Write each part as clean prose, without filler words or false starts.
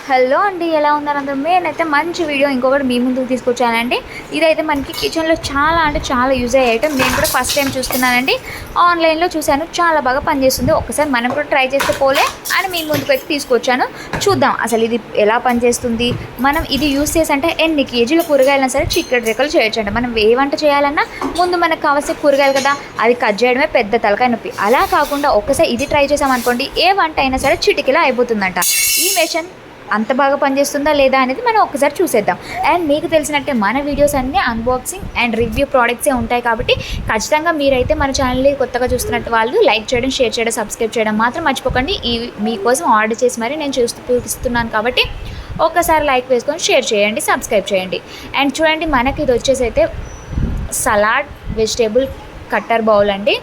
Hello అండి, ఎలా ఉన్నారు అందరూ? నేనైతే మంచి వీడియో ఇంకొకటి మీ ముందుకు తీసుకొచ్చానండి. ఇదైతే మనకి కిచెన్లో చాలా అంటే చాలా యూజ్ అయ్యే ఐటమ్. నేను కూడా ఫస్ట్ టైం చూస్తున్నానండి. ఆన్లైన్లో చూశాను, చాలా బాగా పనిచేస్తుంది. ఒకసారి మనం కూడా ట్రై చేస్తే పోలే అని మీ ముందుకు అయితే తీసుకొచ్చాను. చూద్దాం అసలు ఇది ఎలా పనిచేస్తుంది. మనం ఇది యూజ్ చేసి అంటే ఎన్ని కేజీల కూరగాయలైనా సరే చిక్కటి రెక్కలు చేయొచ్చండి. మనం ఏ వంట చేయాలన్నా ముందు మనకు కావాల్సిన కూరగాయలు కదా, అది కట్ చేయడమే పెద్ద తలకాయ నొప్పి. అలా కాకుండా ఒక్కసారి ఇది ట్రై చేసామనుకోండి, ఏ వంట అయినా సరే చిటికెలా అయిపోతుందంట. ఈ మెషిన్ అంత బాగా పనిచేస్తుందా లేదా అనేది మనం ఒకసారి చూసేద్దాం. అండ్ మీకు తెలిసినట్టే మన వీడియోస్ అన్నీ అన్బాక్సింగ్ అండ్ రివ్యూ ప్రోడక్ట్సే ఉంటాయి కాబట్టి ఖచ్చితంగా మీరైతే మన ఛానల్ని కొత్తగా చూస్తున్నట్టు వాళ్ళు లైక్ చేయడం, షేర్ చేయడం, సబ్స్క్రైబ్ చేయడం మాత్రం మర్చిపోకండి. ఈ మీకోసం ఆర్డర్ చేసి మరి నేను చూపిస్తున్నాను కాబట్టి ఒక్కసారి లైక్ వేసుకొని షేర్ చేయండి, సబ్స్క్రైబ్ చేయండి. అండ్ చూడండి, మనకి ఇది వచ్చేసి అయితే సలాడ్ వెజిటేబుల్ కట్టర్ బౌల్ అండి.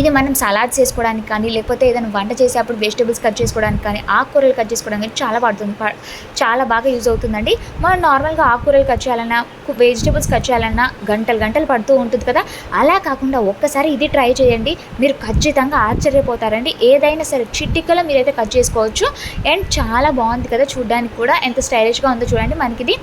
ఇది మనం సలాడ్స్ చేసుకోవడానికి కానీ, లేకపోతే ఏదైనా వంట చేసేటప్పుడు వెజిటేబుల్స్ కట్ చేసుకోవడానికి కానీ, ఆకుకూరలు కట్ చేసుకోవడానికి చాలా బాగా యూజ్ అవుతుందండి. మనం నార్మల్గా ఆకుకూరలు కట్ చేయాలన్నా, వెజిటేబుల్స్ కట్ చేయాలన్నా గంటలు పడుతూ ఉంటుంది కదా. అలా కాకుండా ఒక్కసారి ఇది ట్రై చేయండి, మీరు ఖచ్చితంగా ఆశ్చర్యపోతారండి. ఏదైనా సరే చిటికలో మీరైతే కట్ చేసుకోవచ్చు. అండ్ చాలా బాగుంది కదా, చూడడానికి కూడా ఎంత స్టైలిష్గా ఉందో చూడండి. మనకి ఇది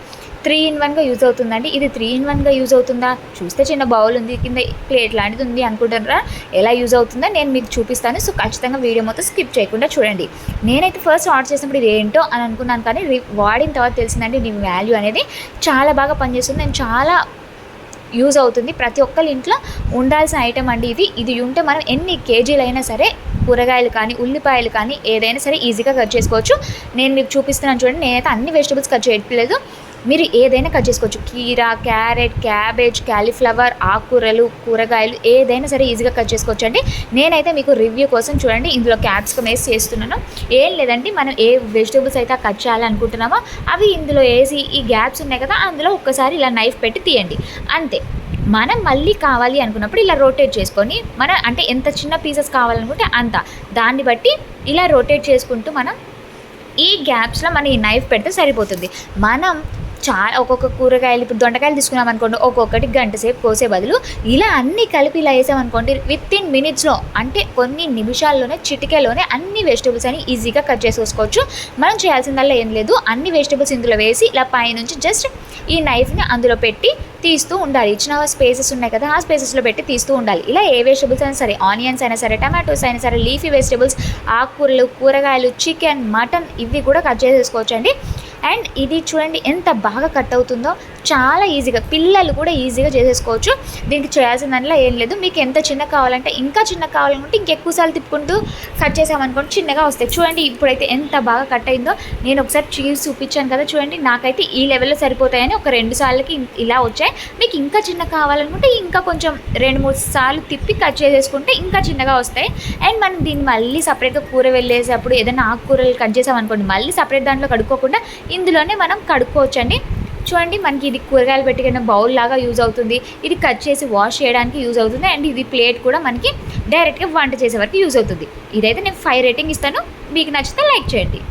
3-in-1గా యూజ్ అవుతుందండి. ఇది 3-in-1గా యూజ్ అవుతుందా? చూస్తే చిన్న బౌల్ ఉంది, కింద ప్లేట్ లాంటిది ఉంది అనుకుంటారా? ఎలా యూజ్ అవుతుందో నేను మీకు చూపిస్తాను. సో ఖచ్చితంగా వీడియో మొత్తం స్కిప్ చేయకుండా చూడండి. నేనైతే ఫస్ట్ ఆర్డర్ చేసినప్పుడు ఇది ఏంటో అని అనుకున్నాను, కానీ వాడిన తర్వాత తెలిసిందండి దీని వాల్యూ అనేది. చాలా బాగా పనిచేస్తుంది అండ్ చాలా యూజ్ అవుతుంది. ప్రతి ఒక్కరి ఇంట్లో ఉండాల్సిన ఐటమ్ అండి ఇది. ఇది ఉంటే మనం ఎన్ని కేజీలైనా సరే కూరగాయలు కానీ, ఉల్లిపాయలు కానీ ఏదైనా సరే ఈజీగా కట్ చేసుకోవచ్చు. నేను మీకు చూపిస్తున్నాను చూడండి. నేనైతే అన్ని వెజిటబుల్స్ కట్ చేయట్లేదు, మీరు ఏదైనా కట్ చేసుకోవచ్చు. కీరా, క్యారెట్, క్యాబేజ్, క్యాలీఫ్లవర్, ఆకుకూరలు, కూరగాయలు ఏదైనా సరే ఈజీగా కట్ చేసుకోవచ్చు అండి. నేనైతే మీకు రివ్యూ కోసం చూడండి ఇందులో క్యాప్సికమ్ వేసి చేస్తున్నాను. ఏం లేదండి, మనం ఏ వెజిటేబుల్స్ అయితే కట్ చేయాలనుకుంటున్నామో అవి ఇందులో వేసి, ఈ గ్యాప్స్ ఉన్నాయి కదా అందులో ఒక్కసారి ఇలా నైఫ్ పెట్టి తీయండి, అంతే. మనం మళ్ళీ కావాలి అనుకున్నప్పుడు ఇలా రొటేట్ చేసుకొని, మన అంటే ఎంత చిన్న పీసెస్ కావాలనుకుంటే అంత, దాన్ని బట్టి ఇలా రొటేట్ చేసుకుంటూ మనం ఈ గ్యాప్స్లో మనం ఈ నైఫ్ పెడితే సరిపోతుంది. మనం ఒక్కొక్క కూరగాయలు, ఇప్పుడు దొండకాయలు తీసుకున్నాం అనుకోండి, ఒక్కొక్కటి గంట సేపు కోసే బదులు ఇలా అన్నీ కలిపి ఇలా వేసామనుకోండి, వితిన్ మినిట్స్లో అంటే కొన్ని నిమిషాల్లోనే చిటికెలోనే అన్ని వెజిటబుల్స్ అని ఈజీగా కట్ చేసుకోవచ్చు. మనం చేయాల్సిందల్లా ఏం లేదు, అన్ని వెజిటబుల్స్ ఇందులో వేసి ఇలా పైనుంచి జస్ట్ ఈ నైఫ్ని అందులో పెట్టి తీస్తూ ఉండాలి. ఇచ్చిన స్పేసెస్ ఉన్నాయి కదా, ఆ స్పేసెస్లో పెట్టి తీస్తూ ఉండాలి. ఇలా ఏ వెజిటబుల్స్ అయినా సరే, ఆనియన్స్ అయినా సరే, టమాటోస్ అయినా సరే, లీఫీ వెజిటబుల్స్, ఆకుకూరలు, కూరగాయలు, చికెన్, మటన్ ఇవి కూడా కట్ చేసేసుకోవచ్చు అండి. అండ్ ఇది చూడండి ఎంత బాగా కట్ అవుతుందో, చాలా ఈజీగా పిల్లలు కూడా ఈజీగా చేసేసుకోవచ్చు. దీనికి చేయాల్సిందనిలా ఏం లేదు. మీకు ఎంత చిన్న కావాలంటే ఇంకా చిన్న కావాలనుకుంటే ఇంకెక్కువసార్లు తిప్పుకుంటూ కట్ చేసామనుకోండి చిన్నగా వస్తాయి. చూడండి ఇప్పుడైతే ఎంత బాగా కట్ అయిందో. నేను ఒకసారి చీజ్ చూపించాను కదా, చూడండి నాకైతే ఈ లెవెల్లో సరిపోతాయని ఒక 2 సార్లకి ఇలా వచ్చాయి. మీకు ఇంకా చిన్న కావాలనుకుంటే ఇంకా కొంచెం 2-3 సార్లు తిప్పి కట్ చేసేసుకుంటే ఇంకా చిన్నగా వస్తాయి. అండ్ మనం దీన్ని మళ్ళీ సపరేట్గా కూర వెళ్ళేసేటప్పుడు ఏదైనా ఆకుకూరలు కట్ చేసామనుకోండి, మళ్ళీ సపరేట్ దాంట్లో కడుక్కోకుండా ఇందులోనే మనం కడుక్కోవచ్చండి. చూడండి మనకి ఇది కూరగాయలు పెట్టుకున్న బౌల్ లాగా యూజ్ అవుతుంది. ఇది కట్ చేసి వాష్ చేయడానికి యూజ్ అవుతుంది. అండ్ ఇది ప్లేట్ కూడా మనకి డైరెక్ట్గా వంట చేసే వరకు యూజ్ అవుతుంది. ఇదైతే నేను 5 రేటింగ్ ఇస్తాను. మీకు నచ్చితే లైక్ చేయండి.